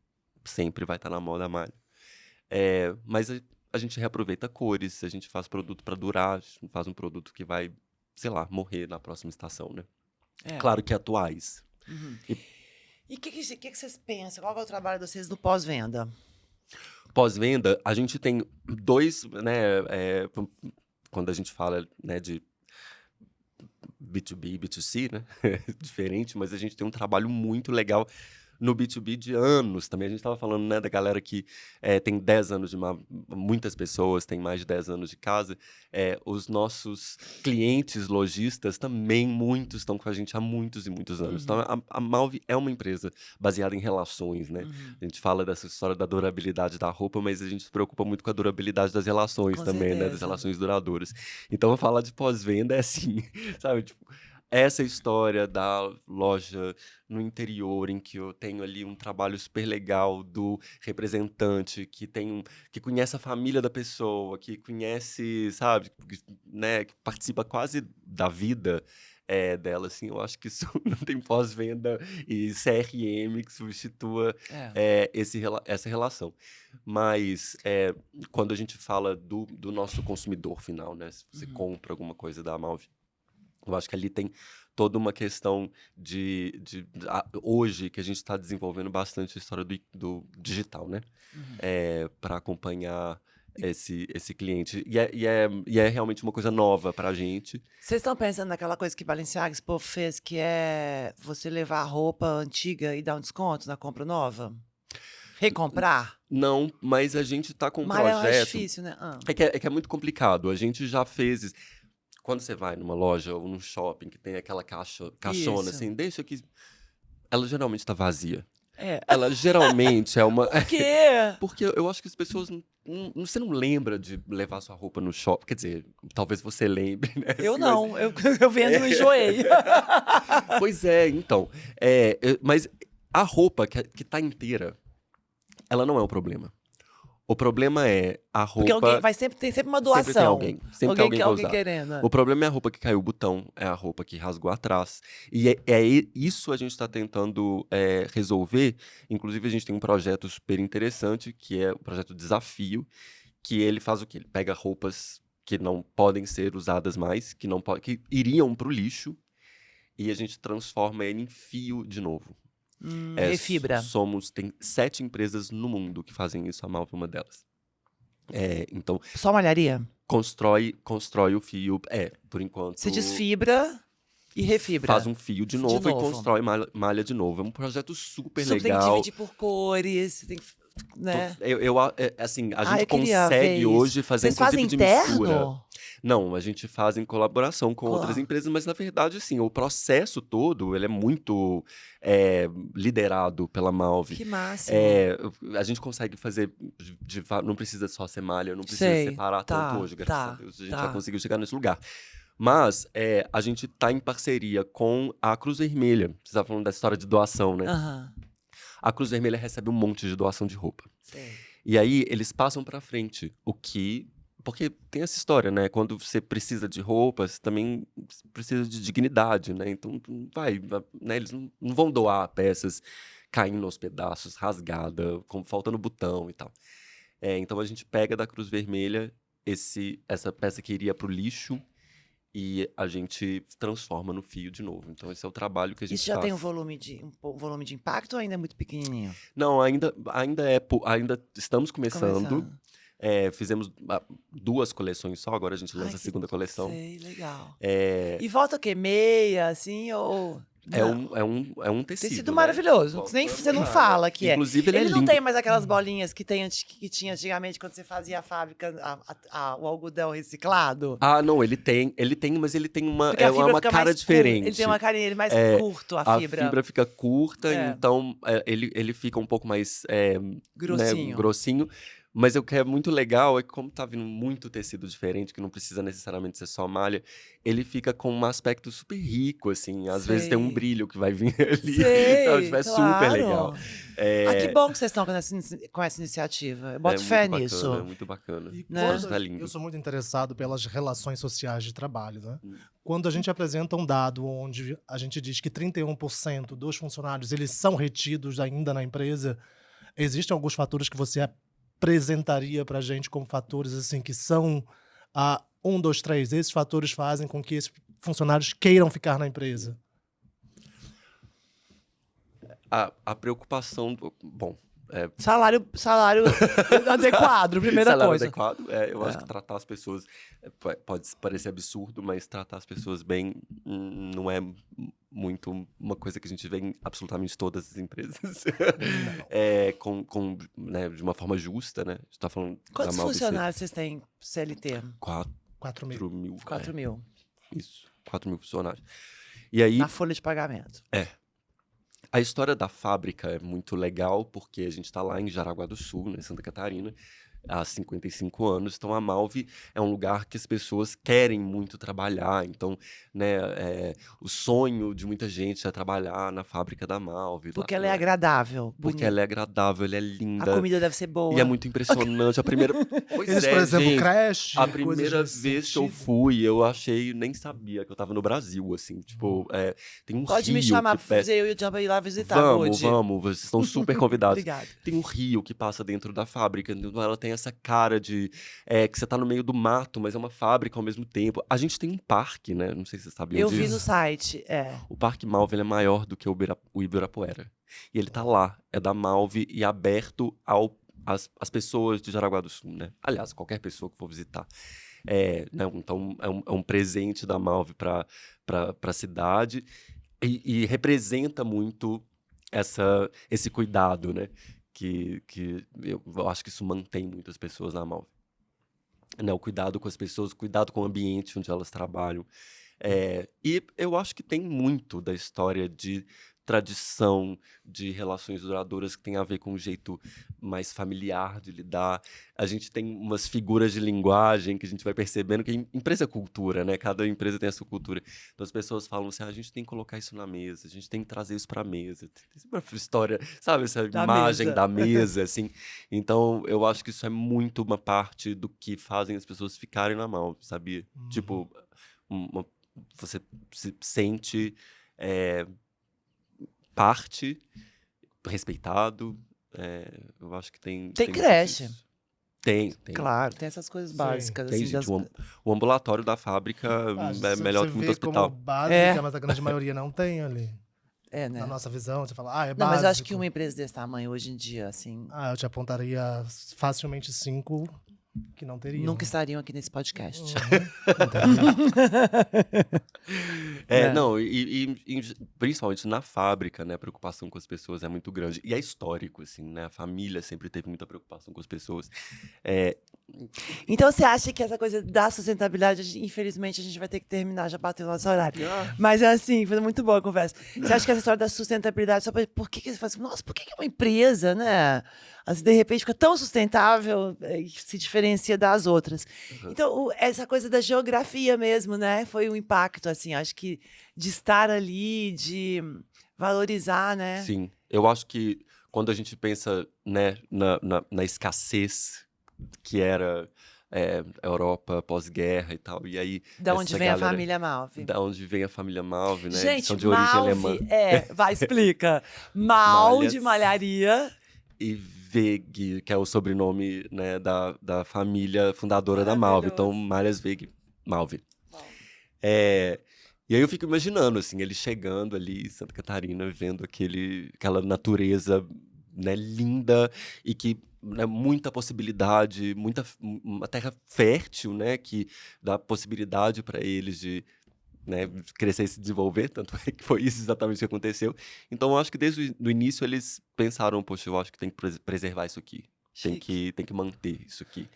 Sempre vai estar na moda a malha. Mas a gente reaproveita cores, a gente faz produto para durar, a gente não faz um produto que vai, sei lá, morrer na próxima estação, né? É. Claro que atuais. Uhum. E o que vocês pensam? Qual que é o trabalho de vocês no pós-venda? Pós-venda, a gente tem dois, né? Quando a gente fala, né, de B2B, B2C, né? Diferente, mas a gente tem um trabalho muito legal no B2B de anos também. A gente estava falando, né, da galera que tem 10 anos muitas pessoas têm mais de 10 anos de casa. Os nossos clientes lojistas também, muitos estão com a gente há muitos e muitos anos. Uhum. Então, a Malve é uma empresa baseada em relações, né? Uhum. A gente fala dessa história da durabilidade da roupa, mas a gente se preocupa muito com a durabilidade das relações Com também, né? Das certeza. relações duradouras. Então, falar de pós-venda é assim, sabe? Tipo, essa história da loja no interior, em que eu tenho ali um trabalho super legal do representante, que conhece a família da pessoa, que conhece, sabe, né, que participa quase da vida dela, assim, eu acho que isso não tem pós-venda e CRM que substitua essa relação. Mas quando a gente fala do nosso consumidor final, né, se você compra alguma coisa da Malve, eu acho que ali tem toda uma questão hoje que a gente está desenvolvendo bastante a história do digital, né? Para acompanhar esse cliente. E é realmente uma coisa nova para a gente. Vocês estão pensando naquela coisa que Balenciaga Expo fez, que é você levar a roupa antiga e dar um desconto na compra nova? Recomprar? Não, mas a gente está com um Mas é mais projeto. difícil, né? É que é muito complicado. A gente já fez isso. Quando você vai numa loja ou num shopping que tem aquela caixona, Isso. assim, deixa que... Ela geralmente está vazia. É. Ela geralmente é uma... Por quê? Porque eu acho que as pessoas... Você não lembra de levar sua roupa no shopping. Quer dizer, talvez você lembre, né? Eu Assim, não. Eu vendo e enjoei. Pois então. Mas a roupa que tá inteira, ela não é o problema. O problema é a roupa... Porque alguém tem sempre uma doação. Sempre tem alguém. Sempre tem alguém pra alguém usar. querendo. O problema é a roupa que caiu o botão, é a roupa que rasgou atrás. E isso a gente está tentando resolver. Inclusive, a gente tem um projeto super interessante, que é o projeto Desafio, que ele faz o quê? Ele pega roupas que não podem ser usadas mais, que iriam para o lixo, e a gente transforma ele em fio de novo. Refibra. Tem 7 empresas no mundo que fazem isso, a Malve é uma delas. Então, Só malharia? constrói o fio, por enquanto... Você desfibra e refibra. Faz um fio de novo e novo. constrói malha de novo. É um projeto super Tem que legal. dividir por cores. né? Assim, a Ah, gente eu queria ver consegue isso. hoje fazer Vocês fazem inclusive de mistura. interno? Não, a gente faz em colaboração com outras empresas, mas na verdade, assim, o processo todo, ele é muito liderado pela Malve. Que máximo. A gente consegue fazer, não precisa só ser malha, não precisa Sei, separar tá, tanto hoje, graças tá, a Deus. A gente tá. já conseguiu chegar nesse lugar. Mas a gente está em parceria com a Cruz Vermelha. Você estava falando da história de doação, né? Aham, A Cruz Vermelha recebe um monte de doação de roupa. sei. E aí eles passam pra frente porque tem essa história, né? Quando você precisa de roupa, você também precisa de dignidade, né? Então, né? Eles não vão doar peças caindo aos pedaços, rasgada, faltando botão e tal. Então a gente pega da Cruz Vermelha essa peça que iria pro lixo e a gente transforma no fio de novo. Então esse é o trabalho que a gente Isso já faz. tem um volume de impacto ou ainda é muito pequenininho? Não, ainda estamos começando. Fizemos 2 coleções só, agora a gente lança Ai, a segunda coleção. Sei, legal. É, E volta o quê? Meia, assim, ou... Não. é um tecido, Tecido né? maravilhoso. Volta Nem, você não nada. fala que Inclusive, é. ele é Não lindo. tem mais aquelas bolinhas que tinha antigamente quando você fazia a fábrica, o algodão reciclado? Ah, não, ele tem, mas ele tem uma, Porque a fibra uma fica cara mais diferente. Ele tem uma carinha ele mais É, curto, a A fibra. fibra fica curta, É. então ele fica um pouco mais Grossinho. né, grossinho. Mas o que é muito legal é que, como tá vindo muito tecido diferente, que não precisa necessariamente ser só malha, ele fica com um aspecto super rico, assim. Às vezes tem um Sei. brilho que vai vir ali. Sei, Sabe? Tipo, é super claro. legal. Que bom que vocês estão com essa iniciativa. Eu boto fé muito nisso. bacana, muito bacana. E Né? quando Tá lindo. eu sou muito interessado pelas relações sociais de trabalho, né? Quando a gente apresenta um dado onde a gente diz que 31% dos funcionários eles são retidos ainda na empresa, existem alguns fatores que você apresentaria para a gente como fatores assim que são 1, 2, 3. Esses fatores fazem com que esses funcionários queiram ficar na empresa. A preocupação... Bom, Salário adequado, primeira salário coisa. adequado, eu acho que tratar as pessoas pode parecer absurdo, mas tratar as pessoas bem não é muito uma coisa que a gente vê em absolutamente todas as empresas. Né, de uma forma justa, né? A gente tá falando Quantos da Malve ser funcionários vocês têm CLT? 4 mil. 4 mil. 4 mil. Isso, 4 mil funcionários. E aí, Na folha de pagamento. a história da fábrica é muito legal, porque a gente está lá em Jaraguá do Sul, né, Santa Catarina, há 55 anos. Então, a Malve é um lugar que as pessoas querem muito trabalhar. Então, né, o sonho de muita gente é trabalhar na fábrica da Malve. Porque lá, ela é né? agradável, Porque bonita. ela é agradável, ela é A linda. comida deve ser boa. E é muito impressionante. A primeira... Pois Eles, é, por exemplo, gente. creche, A coisas primeira nesse vez que eu sentido. fui, eu achei, nem sabia que eu tava no Brasil, assim. Tipo, tem um Pode rio me chamar que pra fazer eu e o Jamba ir lá visitar, Vamos, Budi. vamos, vocês estão super convidados. Obrigada. Tem um rio que passa dentro da fábrica, então ela tem essa cara de que você tá no meio do mato, mas é uma fábrica ao mesmo tempo. A gente tem um parque, né? Não sei se vocês sabiam Eu disso. vi no site, O Parque Malve ele é maior do que o Ibirapuera. E ele tá lá, é da Malve e aberto às pessoas de Jaraguá do Sul, né? Aliás, qualquer pessoa que for visitar. Né? Então, é um presente da Malve para a cidade e representa muito esse cuidado, né? Que eu acho que isso mantém muitas pessoas na Malve. Né? O cuidado com as pessoas, o cuidado com o ambiente onde elas trabalham. E eu acho que tem muito da história de tradição, de relações duradouras que tem a ver com um jeito mais familiar de lidar. A gente tem umas figuras de linguagem que a gente vai percebendo que empresa é cultura, né? Cada empresa tem a sua cultura. Então as pessoas falam assim, a gente tem que colocar isso na mesa, a gente tem que trazer isso para a mesa. Tem uma história, sabe? Essa Da imagem mesa. da mesa, assim. Então eu acho que isso é muito uma parte do que fazem as pessoas ficarem na mão, sabia? Tipo, você se sente parte, respeitado. Eu acho que tem Tem muito creche. disso. Tem. Claro, tem essas coisas Sim. básicas. Tem, assim, gente, das- o ambulatório da fábrica é melhor que muito hospital. Como básica, É. mas a grande maioria não tem ali. né? Na nossa visão, você fala, é Não, básico. mas eu acho que uma empresa desse tamanho hoje em dia, assim. Eu te apontaria facilmente 5 Que não teriam. Nunca estariam aqui nesse podcast. Não teriam. Não, e principalmente na fábrica, né, a preocupação com as pessoas é muito grande. E é histórico, assim, né? A família sempre teve muita preocupação com as pessoas. Então, você acha que essa coisa da sustentabilidade, infelizmente, a gente vai ter que terminar, já bateu o nosso horário. Mas é assim, foi muito boa a conversa. Você acha que essa história da sustentabilidade, por que você fala assim, nossa, por que uma empresa, né? Assim, de repente fica tão sustentável e se diferencia das outras. Então, essa coisa da geografia mesmo, né? Foi um impacto, assim, acho que de estar ali, de valorizar, né? Sim, eu acho que quando a gente pensa, né, na escassez que era a Europa pós-guerra e tal, e aí Da onde essa vem a galera- família Malve. Da onde vem a família Malve, né? Eles Gente, são de origem alemã. Malve, vai, explica. Mal Malhas. de malharia. E Weg, que é o sobrenome, né, da família fundadora da Malve. Então, Malhas Weg Malve. E aí eu fico imaginando, assim, ele chegando ali em Santa Catarina, vendo aquela natureza, né, linda e que, né, muita possibilidade, uma terra fértil, né, que dá possibilidade para eles de, né, crescer e se desenvolver, tanto é que foi isso exatamente que aconteceu. Então, eu acho que desde o início eles pensaram, poxa, eu acho que tem que preservar isso aqui, tem que manter isso aqui.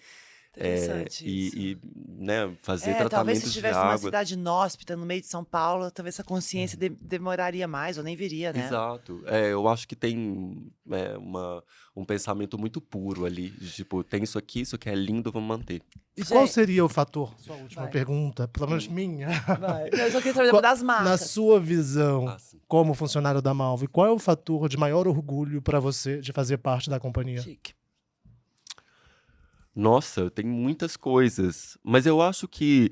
Interessante isso. E, né, fazer Talvez se tratamentos de tivesse uma água. cidade inóspita no meio de São Paulo, talvez essa consciência demoraria mais, ou nem viria, né? Exato. Eu acho que tem um pensamento muito puro ali. De, tipo, tem isso aqui é lindo, vamos manter. E qual Gente, seria o fator? Sua última Vai. pergunta, pelo menos minha. vai. Eu só queria saber Qual- das Na marcas. sua visão, Ah, sim. como funcionário da Malve, qual é o fator de maior orgulho para você de fazer parte da companhia? Chique. Nossa, tem muitas coisas. Mas eu acho que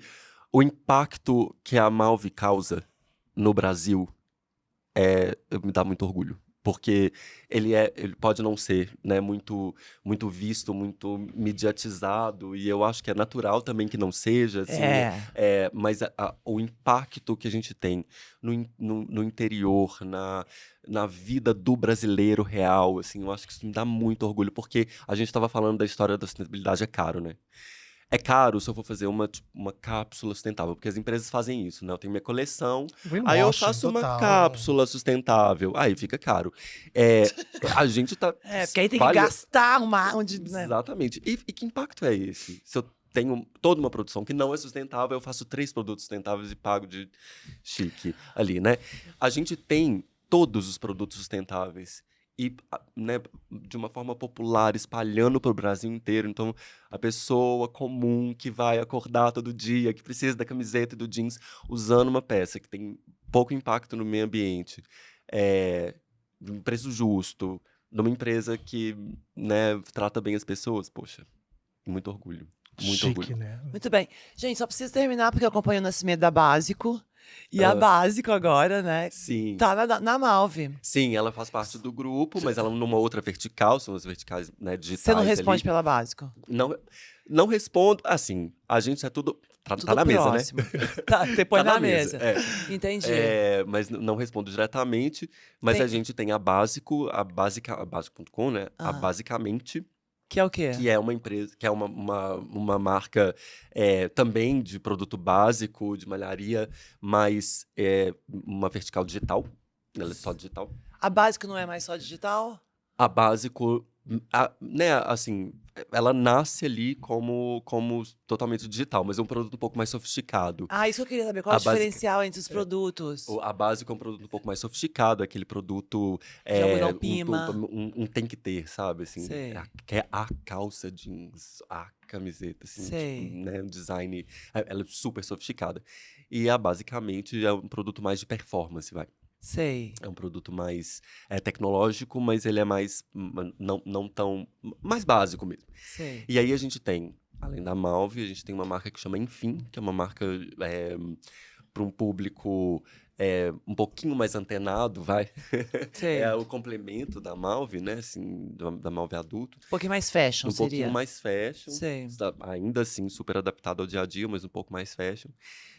o impacto que a Malve causa no Brasil me dá muito orgulho. Porque ele pode não ser, né, muito, muito visto, muito mediatizado, e eu acho que é natural também que não seja, assim, mas o impacto que a gente tem no interior, na vida do brasileiro real, assim, eu acho que isso me dá muito orgulho, porque a gente estava falando da história da sustentabilidade, é caro, né? É caro se eu for fazer uma cápsula sustentável, porque as empresas fazem isso, né? Eu tenho minha coleção, aí eu Greenwashing faço uma total. cápsula sustentável, aí fica caro. A gente tá... Porque aí tem que gastar onde, né? Exatamente. E que impacto é esse? Se eu tenho toda uma produção que não é sustentável, eu faço 3 produtos sustentáveis e pago de chique ali, né? A gente tem todos os produtos sustentáveis e, né, de uma forma popular, espalhando para o Brasil inteiro. Então, a pessoa comum que vai acordar todo dia, que precisa da camiseta e do jeans, usando uma peça que tem pouco impacto no meio ambiente, de um preço justo, numa empresa que, né, trata bem as pessoas, poxa, muito orgulho. Muito Chique, orgulho. né? Muito bem. Gente, só preciso terminar porque eu acompanho o nascimento da Básico. E a Básico agora, né? Sim. Tá na Malve. Sim, ela faz parte do grupo, mas ela numa outra vertical, são as verticais, né, digitais. Você não responde ali. pela Básico? Não respondo, assim, a gente é tudo. Tá Tudo na mesa, né? próximo. Tá, você põe Tá na mesa. Entendi. Mas não respondo diretamente. Mas a gente tem a Básico, a Básico.com, né? A Basicamente, Que é o quê? que é uma empresa, que é uma marca também de produto básico, de malharia, mas uma vertical digital. Ela é só digital. A Básico não é mais só digital? A Básico, né, assim, ela nasce ali como totalmente digital, mas é um produto um pouco mais sofisticado. Isso que eu queria saber. Qual é o A Básico- diferencial entre os produtos? A Básico é um produto um pouco mais sofisticado, aquele produto De algodão pima. tem que ter, sabe? Assim, Sei. que é a calça jeans, a camiseta, assim, Sei. tipo, né? Um design, ela é super sofisticada. E basicamente é um produto mais de performance, vai. Sei. É um produto mais tecnológico, mas ele é mais, não tão, mais básico mesmo. Sei. E aí a gente tem, além da Malve, a gente tem uma marca que chama Enfim, que é uma marca para um público um pouquinho mais antenado, vai. Sei. É o complemento da Malve, né? Assim, da Malve adulto. Um pouquinho mais fashion, Um seria. pouquinho mais fashion. Sei. Ainda assim, super adaptado ao dia a dia, mas um pouco mais fashion.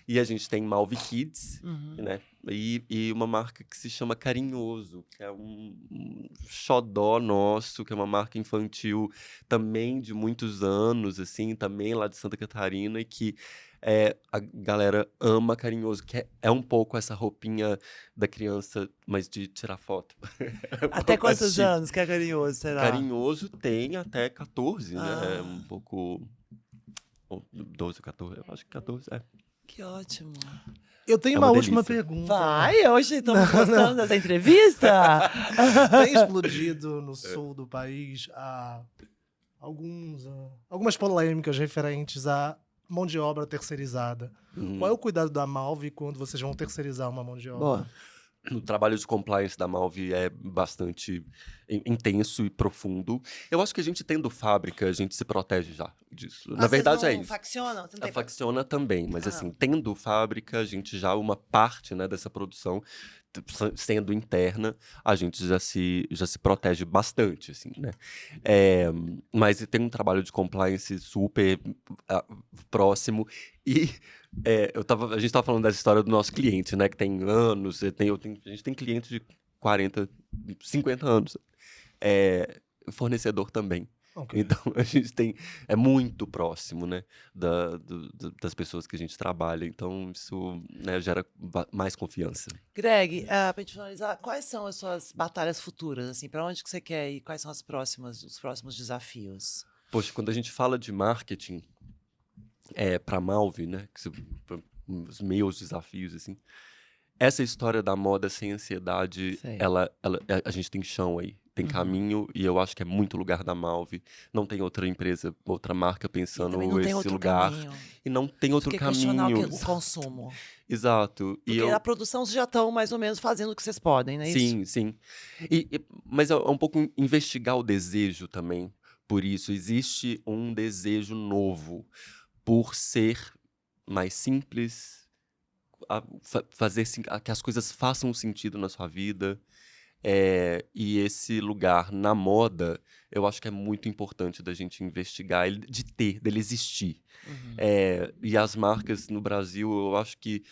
E a gente tem Malve Kids, né? E uma marca que se chama Carinhoso, que é um xodó nosso, que é uma marca infantil também de muitos anos, assim, também lá de Santa Catarina, e que a galera ama Carinhoso, que é um pouco essa roupinha da criança, mas de tirar foto. Até Um pouco mais quantos chique. anos que é carinhoso, será? Carinhoso tem até 14, né? É Ah. um pouco... 12, 14, eu acho que 14, Que ótimo. Eu tenho É uma uma última delícia. pergunta. Vai, hoje estamos gostando dessa entrevista? Tem explodido no sul do país algumas polêmicas referentes à mão de obra terceirizada. Qual é o cuidado da Malve quando vocês vão terceirizar uma mão de obra? Boa. O trabalho de compliance da Malve é bastante intenso e profundo. Eu acho que a gente tendo fábrica, a gente se protege já disso. Na verdade é isso. Faccionam? Você não tem A facciona também, mas Ah. assim, tendo fábrica, a gente já uma parte, né, dessa produção sendo interna, a gente já se protege bastante, assim, né? Mas tem um trabalho de compliance super próximo e a gente tava falando dessa história do nosso cliente, né, que tem anos, a gente tem cliente de 40, 50 anos, fornecedor também. Ok. Então, a gente é muito próximo, né, das pessoas que a gente trabalha. Então, isso, né, gera mais confiança. Greg, pra gente finalizar, quais são as suas batalhas futuras? Assim, para onde que você quer ir? Quais são os próximos desafios? Poxa, quando a gente fala de marketing para Malve, né, os meus desafios, assim, essa história da moda sem ansiedade, Sei. a gente tem chão aí. Tem caminho, e eu acho que é muito lugar da Malve. Não tem outra empresa, outra marca E pensando também não tem esse outro lugar. caminho. E não tem outro Você quer questionar caminho. o consumo. Exato. Porque a produção vocês já estão mais ou menos fazendo o que vocês podem, não é isso? Sim, sim. Mas é um pouco investigar o desejo também. Por isso, existe um desejo novo por ser mais simples, fazer que as coisas façam sentido na sua vida. E esse lugar na moda, eu acho que é muito importante da gente investigar, dele existir. E as marcas no Brasil, eu acho que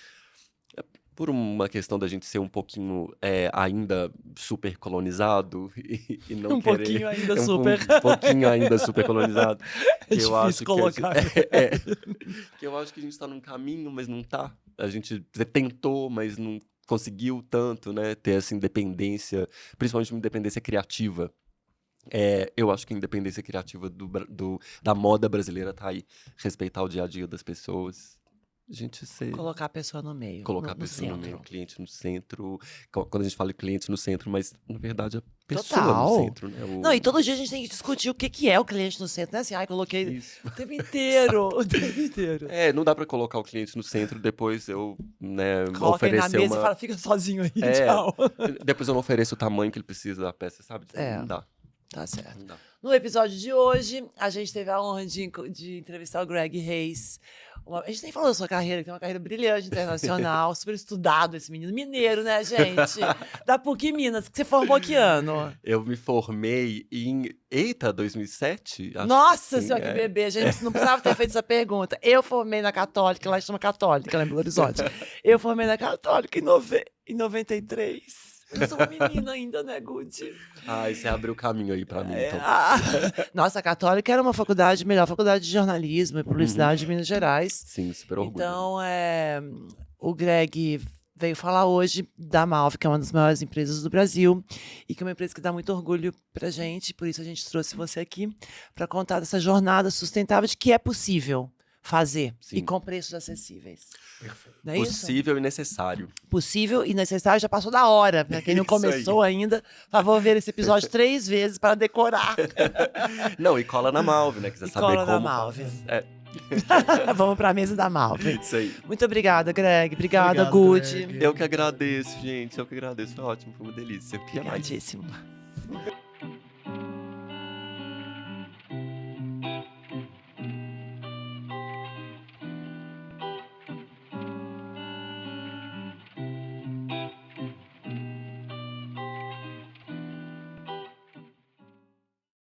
por uma questão da gente ser um pouquinho ainda super colonizado e não Um querer... pouquinho ainda super. Um pouquinho ainda super colonizado. É que eu acho difícil colocar. que eu acho que a gente está num caminho, mas não tá. A gente tentou, mas não conseguiu tanto, né? Ter essa independência, principalmente uma independência criativa. Eu acho que a independência criativa da moda brasileira tá aí. Respeitar o dia a dia das pessoas. A gente Colocar a pessoa no meio. colocar a no pessoa no centro. meio, o cliente no centro. Quando a gente fala cliente no centro, mas na verdade a pessoa Total. no centro, né? Não, e todo dia a gente tem que discutir o que é o cliente no centro, né? Assim, coloquei Isso. o tempo inteiro. O tempo inteiro. Não dá pra colocar o cliente no centro, depois eu, né, Coloca ele na oferecer mesa e fala, fica sozinho aí, É. tchau. Depois eu não ofereço o tamanho que ele precisa da peça, sabe? Não dá. Tá certo. Não dá. No episódio de hoje, a gente teve a honra de entrevistar o Greg Reis. A gente nem falou da sua carreira, que tem uma carreira brilhante, internacional, super estudado esse menino. Mineiro, né, gente? Da PUC Minas. Que você formou que ano? Eu me formei em... 2007? Acho Nossa que sim, senhora, que bebê. Gente, não precisava ter feito essa pergunta. Eu formei na Católica, lá chama Católica, lá em Belo Horizonte. Eu formei na Católica em 93. Eu sou uma menina ainda, né, Gucci? Você abriu o caminho aí pra mim, então. Nossa, a Católica era uma faculdade, melhor faculdade de jornalismo e publicidade de Minas Gerais. Sim, super orgulho. Então, o Greg veio falar hoje da Malve, que é uma das maiores empresas do Brasil e que é uma empresa que dá muito orgulho pra gente, por isso a gente trouxe você aqui para contar dessa jornada sustentável de que é possível fazer. Sim. E com preços acessíveis. Perfeito. Não é isso? Possível e necessário. Possível e necessário, já passou da hora. Pra quem não Isso começou ainda, por favor, ver esse episódio 3 vezes para decorar. Não, e cola na Malve, né? Quiser E saber cola como... na Malve. É, Vamos pra mesa da Malve. isso aí. Muito obrigada, Greg. Obrigada, Obrigado, Gucci. Greg. Eu que agradeço, gente. Eu que agradeço. Foi ótimo, foi uma delícia. Obrigadíssimo.